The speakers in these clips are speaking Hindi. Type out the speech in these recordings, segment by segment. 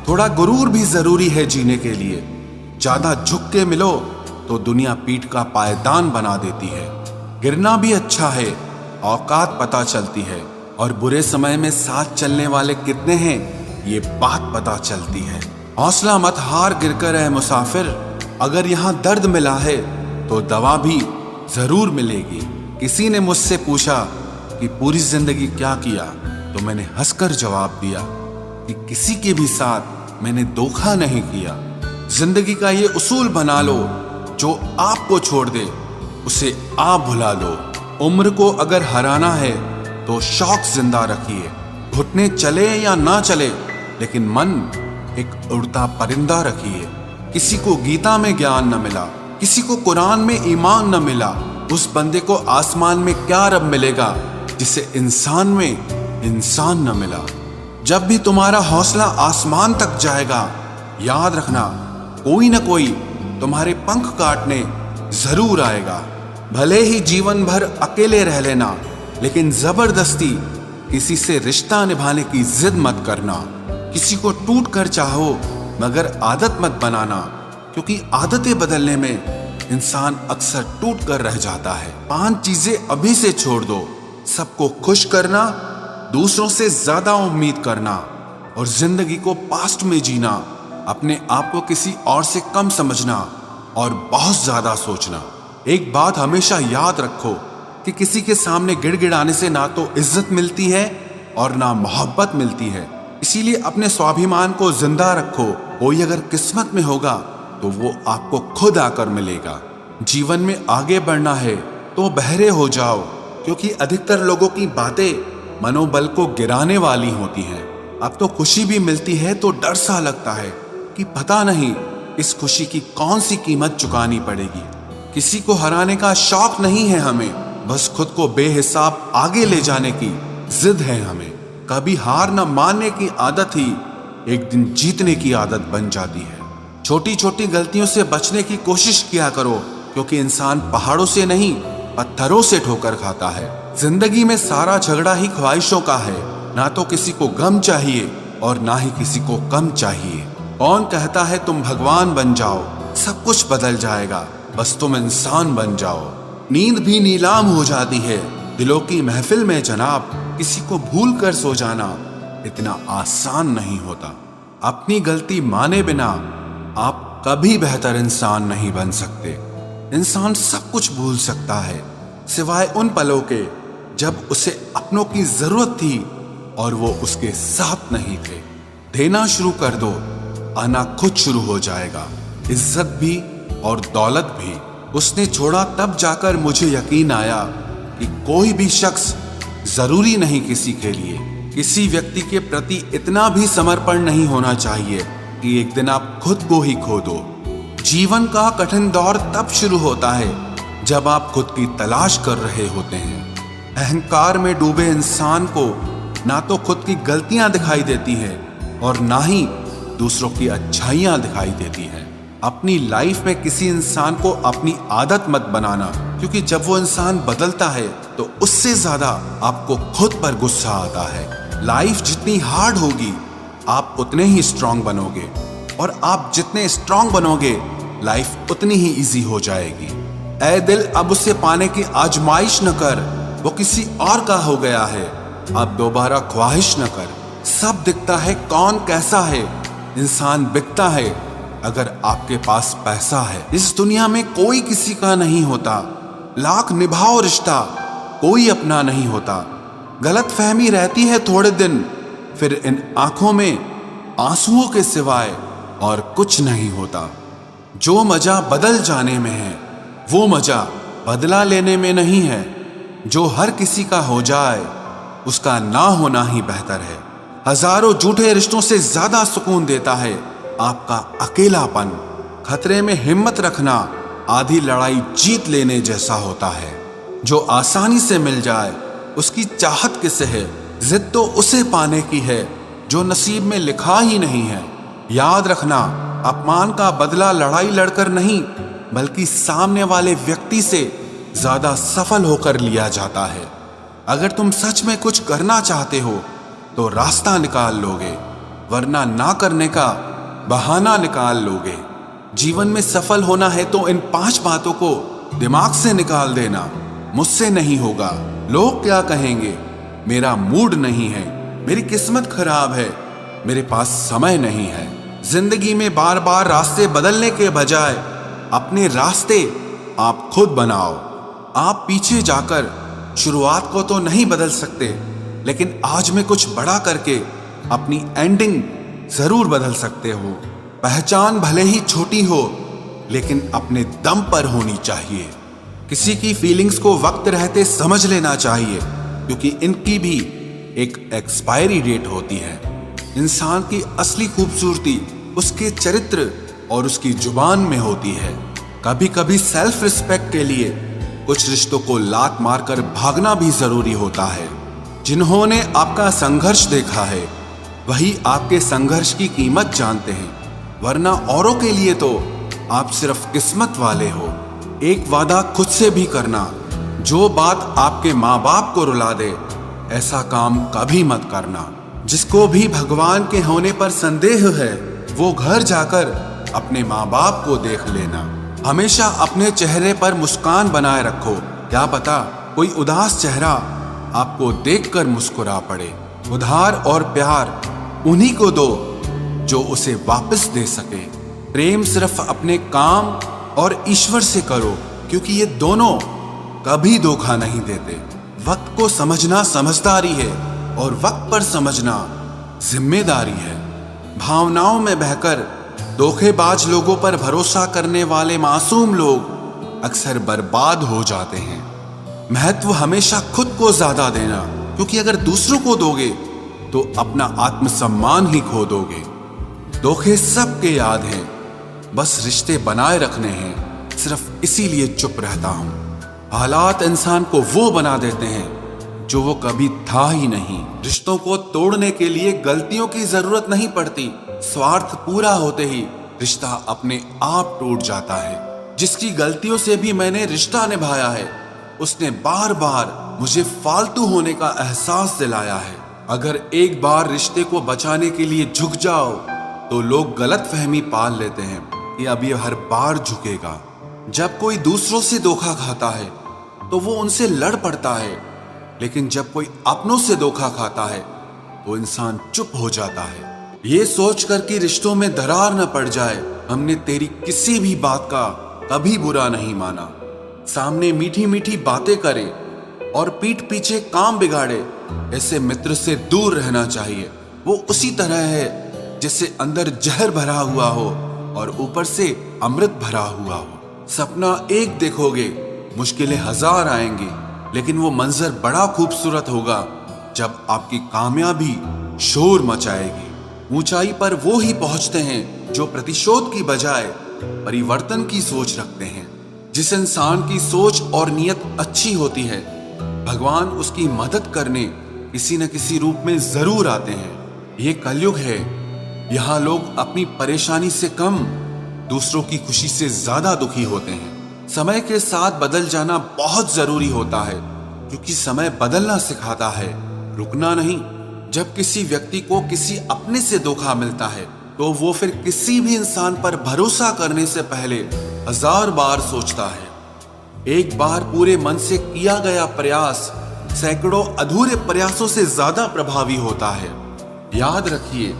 थोड़ा गुरूर भी जरूरी है जीने के लिए। ज्यादा झुक के मिलो तो दुनिया पीठ का पायदान बना देती है। गिरना भी अच्छा है, औकात पता चलती है, और बुरे समय में साथ चलने वाले कितने हैं ये बात पता चलती है। हौसला मत हार गिरकर है मुसाफिर, अगर यहाँ दर्द मिला है तो दवा भी जरूर मिलेगी। किसी ने मुझसे पूछा कि पूरी जिंदगी क्या किया, तो मैंने हंसकर जवाब दिया कि किसी के भी साथ मैंने धोखा नहीं किया। जिंदगी का ये उसूल बना लो, जो आपको छोड़ दे उसे आप भुला लो। उम्र को अगर हराना है तो शौक जिंदा रखिए। घुटने चले या ना चले, लेकिन मन एक उड़ता परिंदा रखिए। किसी को गीता में ज्ञान न मिला, किसी को कुरान में ईमान न मिला, उस बंदे को आसमान में क्या रब मिलेगा जिसे इंसान में इंसान न मिला। जब भी तुम्हारा हौसला आसमान तक जाएगा, याद रखना कोई न कोई तुम्हारे पंख काटने जरूर आएगा। भले ही जीवन भर अकेले रह लेना, लेकिन जबरदस्ती किसी से रिश्ता निभाने की जिद मत करना। किसी को टूट कर चाहो, मगर आदत मत बनाना, क्योंकि आदतें बदलने में इंसान अक्सर टूट कर रह जाता है। 5 चीजें अभी से छोड़ दो। सबको खुश करना, दूसरों से ज्यादा उम्मीद करना, और जिंदगी को पास्ट में जीना। अपने आप को किसी और से कम समझना और बहुत ज्यादा सोचना। एक बात हमेशा याद रखो कि किसी के सामने गिड़गिड़ाने से ना तो इज्जत मिलती है और ना मोहब्बत मिलती है। इसीलिए अपने स्वाभिमान को जिंदा रखो। कोई अगर किस्मत में होगा तो वो आपको खुद आकर मिलेगा। जीवन में आगे बढ़ना है तो बहरे हो जाओ, क्योंकि अधिकतर लोगों की बातें मनोबल को गिराने वाली होती हैं। अब तो खुशी भी मिलती है तो डर सा लगता है कि पता नहीं इस खुशी की कौन सी कीमत चुकानी पड़ेगी। किसी को हराने का शौक नहीं है हमें, बस खुद को बेहिसाब आगे ले जाने की जिद है हमें। कभी हार न मानने की आदत ही एक दिन जीतने की आदत बन जाती है। छोटी छोटी गलतियों से बचने की कोशिश किया करो, क्योंकि इंसान पहाड़ों से नहीं पत्थरों से ठोकर खाता है। जिंदगी में सारा झगड़ा ही ख्वाहिशों का है। ना तो किसी को गम चाहिए और ना ही किसी को कम चाहिए। कौन कहता है तुम भगवान बन जाओ, सब कुछ बदल जाएगा, बस तुम इंसान बन जाओ। नींद भी नीलाम हो जाती है दिलों की महफिल में जनाब। किसी को भूल कर सो जाना इतना आसान नहीं होता। अपनी गलती माने बिना आप कभी बेहतर इंसान नहीं बन सकते। इंसान सब कुछ भूल सकता है, सिवाय उन पलों के जब उसे अपनों की जरूरत थी और वो उसके साथ नहीं थे। देना शुरू कर दो, आना खुद शुरू हो जाएगा। इज्जत भी और दौलत भी उसने छोड़ा, तब जाकर मुझे यकीन आया कि कोई भी शख्स जरूरी नहीं किसी के लिए। किसी व्यक्ति के प्रति इतना भी समर्पण नहीं होना चाहिए कि एक दिन आप खुद को ही खो दो। जीवन का कठिन दौर तब शुरू होता है जब आप खुद की तलाश कर रहे होते हैं। अहंकार में डूबे इंसान को ना तो खुद की गलतियां दिखाई देती हैं और ना ही दूसरों की अच्छाइयां दिखाई देती हैं। अपनी लाइफ में किसी इंसान को अपनी आदत मत बनाना, क्योंकि जब वो इंसान बदलता है तो उससे ज्यादा आपको खुद पर गुस्सा आता है। लाइफ जितनी हार्ड होगी आप उतने ही स्ट्रांग बनोगे, और आप जितने स्ट्रांग बनोगे लाइफ उतनी ही इजी हो जाएगी। ऐ दिल अब उसे पाने की आजमाइश न कर, वो किसी और का हो गया है, अब दोबारा ख्वाहिश न कर। सब दिखता है कौन कैसा है, इंसान बिकता है अगर आपके पास पैसा है। इस दुनिया में कोई किसी का नहीं होता, लाख निभाओ रिश्ता कोई अपना नहीं होता। गलत फहमी रहती है थोड़े दिन, फिर इन आंखों में आंसुओं के सिवाय और कुछ नहीं होता। जो मजा बदल जाने में है वो मजा बदला लेने में नहीं है। जो हर किसी का हो जाए उसका ना होना ही बेहतर है। हजारों झूठे रिश्तों से ज्यादा सुकून देता है आपका अकेलापन। खतरे में हिम्मत रखना आधी लड़ाई जीत लेने जैसा होता है। जो आसानी से मिल जाए उसकी चाहत किसे है, जिद तो उसे पाने की है जो नसीब में लिखा ही नहीं है। याद रखना, अपमान का बदला लड़ाई लड़कर नहीं बल्कि सामने वाले व्यक्ति से ज्यादा सफल होकर लिया जाता है। अगर तुम सच में कुछ करना चाहते हो तो रास्ता निकाल लोगे, वरना ना करने का बहाना निकाल लोगे। जीवन में सफल होना है तो इन 5 बातों को दिमाग से निकाल देना। मुझसे नहीं होगा, लोग क्या कहेंगे, मेरा मूड नहीं है, मेरी किस्मत खराब है, मेरे पास समय नहीं है। जिंदगी में बार बार रास्ते बदलने के बजाय अपने रास्ते आप खुद बनाओ। आप पीछे जाकर शुरुआत को तो नहीं बदल सकते, लेकिन आज में कुछ बड़ा करके अपनी एंडिंग जरूर बदल सकते हो। पहचान भले ही छोटी हो, लेकिन अपने दम पर होनी चाहिए। किसी की फीलिंग्स को वक्त रहते समझ लेना चाहिए, क्योंकि इनकी भी एक एक्सपायरी डेट होती है। इंसान की असली खूबसूरती उसके चरित्र और उसकी जुबान में होती है। कभी कभी सेल्फ रिस्पेक्ट के लिए कुछ रिश्तों को लात मारकर भागना भी जरूरी होता है। जिन्होंने आपका संघर्ष देखा है वही आपके संघर्ष की कीमत जानते हैं, वरना औरों के लिए तो आप सिर्फ किस्मत वाले हो। एक वादा खुद से भी करना, जो बात आपके माँ बाप को रुला दे ऐसा काम कभी मत करना। जिसको भी भगवान के होने पर संदेह है वो घर जाकर अपने माँ बाप को देख लेना। हमेशा अपने चेहरे पर मुस्कान बनाए रखो, क्या पता कोई उदास चेहरा आपको देखकर मुस्कुरा पड़े। उधार और प्यार उन्हीं को दो जो उसे वापस दे सके। प्रेम सिर्फ अपने काम और ईश्वर से करो, क्योंकि ये दोनों कभी धोखा नहीं देते। वक्त को समझना समझदारी है और वक्त पर समझना जिम्मेदारी है। भावनाओं में बहकर धोखेबाज लोगों पर भरोसा करने वाले मासूम लोग अक्सर बर्बाद हो जाते हैं। महत्व हमेशा खुद को ज्यादा देना, क्योंकि अगर दूसरों को दोगे तो अपना आत्मसम्मान ही खो दोगे। धोखे सबके याद हैं, बस रिश्ते बनाए रखने हैं, सिर्फ इसीलिए चुप रहता हूं। हालात इंसान को वो बना देते हैं जो वो कभी था ही नहीं। रिश्तों को तोड़ने के लिए गलतियों की जरूरत नहीं पड़ती, स्वार्थ पूरा होते ही रिश्ता अपने आप टूट जाता है। जिसकी गलतियों से भी मैंने रिश्ता निभाया है उसने बार बार मुझे फालतू होने का एहसास दिलाया है। अगर एक बार रिश्ते को बचाने के लिए झुक जाओ तो लोग गलत फहमी पाल लेते हैं कि अब ये हर बार झुकेगा। जब कोई दूसरों से धोखा खाता है तो वो उनसे लड़ पड़ता है, लेकिन जब कोई अपनों से धोखा खाता है तो इंसान चुप हो जाता है। ये सोचकर कि रिश्तों में दरार न पड़ जाए, हमने तेरी किसी भी बात का कभी बुरा नहीं माना। सामने मीठी मीठी बातें करे और पीठ पीछे काम बिगाड़े, ऐसे मित्र से दूर रहना चाहिए। वो उसी तरह है जैसे अंदर जहर भरा हुआ हो और ऊपर से अमृत भरा हुआ हो। सपना एक देखोगे, मुश्किलें 1000 आएंगी, लेकिन वो मंजर बड़ा खूबसूरत होगा जब आपकी कामयाबी शोर मचाएगी। ऊंचाई पर वो ही पहुंचते हैं जो प्रतिशोध की बजाय परिवर्तन की सोच रखते हैं। जिस इंसान की सोच और नियत अच्छी होती है, भगवान उसकी मदद करने किसी न किसी रूप में जरूर आते हैं। ये कलयुग है, यहाँ लोग अपनी परेशानी से कम दूसरों की खुशी से ज्यादा दुखी होते हैं। समय के साथ बदल जाना बहुत जरूरी होता है, क्योंकि समय बदलना सिखाता है, रुकना नहीं। जब किसी व्यक्ति को किसी अपने से धोखा मिलता है तो वो फिर किसी भी इंसान पर भरोसा करने से पहले 1000 बार सोचता है। एक बार पूरे मन से किया गया प्रयास सैकड़ों अधूरे प्रयासों से ज्यादा प्रभावी होता है। याद रखिए,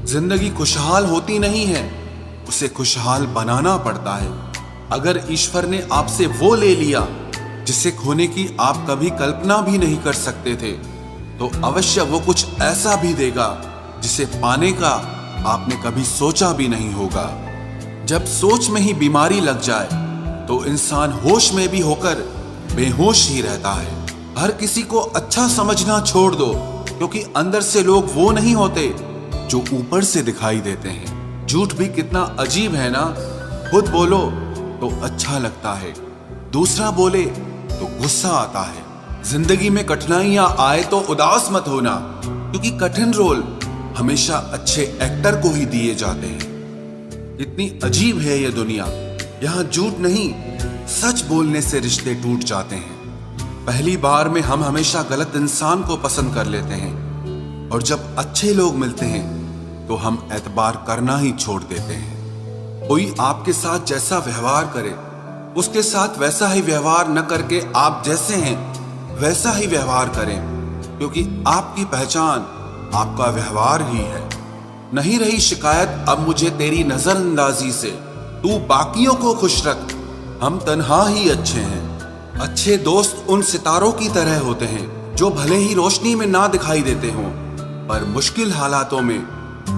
जिंदगी खुशहाल होती नहीं है, उसे खुशहाल बनाना पड़ता है। अगर ईश्वर ने आपसे वो ले लिया जिसे खोने की आप कभी कल्पना भी नहीं कर सकते थे, तो अवश्य वो कुछ ऐसा भी देगा जिसे पाने का आपने कभी सोचा भी नहीं होगा। जब सोच में ही बीमारी लग जाए तो इंसान होश में भी होकर बेहोश ही रहता है। हर किसी को अच्छा समझना छोड़ दो, क्योंकि अंदर से लोग वो नहीं होते जो ऊपर से दिखाई देते हैं। झूठ भी कितना अजीब है ना, खुद बोलो तो अच्छा लगता है, दूसरा बोले तो गुस्सा आता है। जिंदगी में कठिनाइयां आए तो उदास मत होना, क्योंकि कठिन रोल हमेशा अच्छे एक्टर को ही दिए जाते हैं। इतनी अजीब है ये दुनिया, यहाँ झूठ नहीं सच बोलने से रिश्ते टूट जाते हैं। पहली बार में हम हमेशा गलत इंसान को पसंद कर लेते हैं, और जब अच्छे लोग मिलते हैं तो हम एतबार करना ही छोड़ देते हैं। कोई आपके साथ जैसा व्यवहार करे, उसके साथ वैसा ही व्यवहार न करके आप जैसे हैं वैसा ही व्यवहार करें, क्योंकि आपकी पहचान आपका व्यवहार ही है। नहीं रही शिकायत अब मुझे तेरी नजरअंदाजी से, तू बाकियों को खुश रख, हम तन्हा ही अच्छे हैं। अच्छे दोस्त उन सितारों की तरह होते हैं जो भले ही रोशनी में ना दिखाई देते हों, पर मुश्किल हालातों में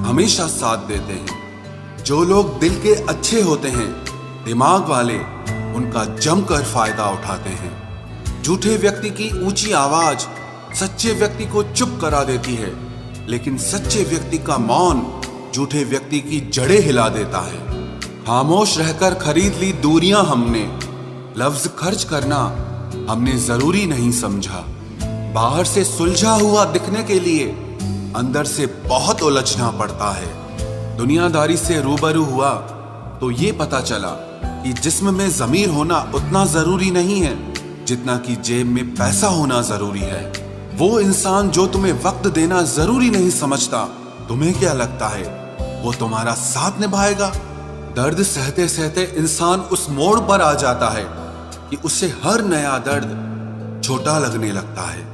हमेशा साथ देते हैं। जो लोग दिल के अच्छे होते हैं, दिमाग वाले, उनका जमकर फायदा उठाते हैं। झूठे व्यक्ति की ऊंची आवाज सच्चे व्यक्ति को चुप करा देती है, लेकिन सच्चे व्यक्ति का मौन झूठे व्यक्ति की जड़ें हिला देता है। खामोश रहकर खरीद ली दूरियां हमने, लफ्ज खर्च करना हमने जरूरी नहीं समझा। बाहर से सुलझा हुआ दिखने के लिए अंदर से बहुत उलझना पड़ता है। दुनियादारी से रूबरू हुआ तो ये पता चला कि जिस्म में ज़मीर होना उतना जरूरी नहीं है जितना कि जेब में पैसा होना जरूरी है। वो इंसान जो तुम्हें वक्त देना जरूरी नहीं समझता, तुम्हें क्या लगता है वो तुम्हारा साथ निभाएगा? दर्द सहते सहते इंसान उस मोड़ पर आ जाता है कि उसे हर नया दर्द छोटा लगने लगता है।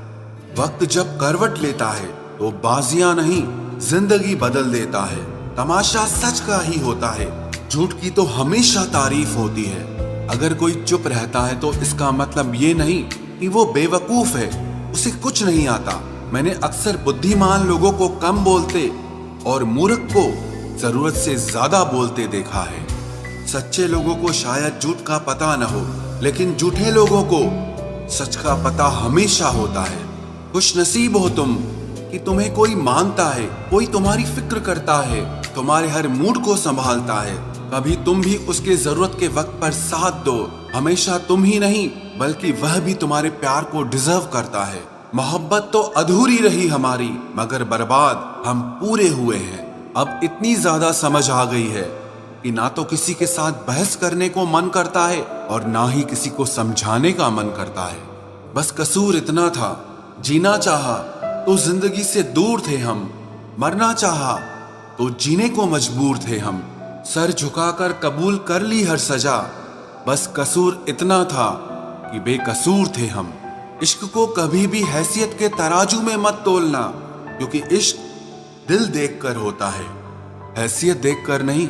वक्त जब करवट लेता है तो बाजियां नहीं जिंदगी बदल देता है। तमाशा सच का ही होता है, झूठ की तो हमेशा तारीफ होती है। अगर कोई चुप रहता है तो इसका मतलब ये नहीं कि वो बेवकूफ है, उसे कुछ नहीं आता। मैंने अक्सर बुद्धिमान लोगों को कम बोलते और मूर्ख को जरूरत से ज्यादा बोलते देखा है। सच्चे लोगों को शायद झूठ का पता न हो, लेकिन झूठे लोगों को सच का पता हमेशा होता है। खुश नसीब हो तुम कि तुम्हें कोई मानता है, कोई तुम्हारी फिक्र करता है, तुम्हारे हर मूड को संभालता है। कभी तुम भी उसके जरूरत के वक्त पर साथ दो। हमेशा तुम ही नहीं बल्कि वह भी तुम्हारे प्यार को डिजर्व करता है। मोहब्बत तो अधूरी रही हमारी, मगर बर्बाद हम पूरे हुए हैं। अब इतनी ज्यादा समझ आ गई है कि ना तो किसी के साथ बहस करने को मन करता है और ना ही किसी को समझाने का मन करता है। बस कसूर इतना था, जीना चाहा तो जिंदगी से दूर थे हम, मरना चाहा तो जीने को मजबूर थे हम। सर झुकाकर कबूल कर ली हर सजा, बस कसूर इतना था कि बेकसूर थे हम। इश्क को कभी भी हैसियत के तराजू में मत तोलना, क्योंकि इश्क दिल देखकर होता है, हैसियत देखकर नहीं।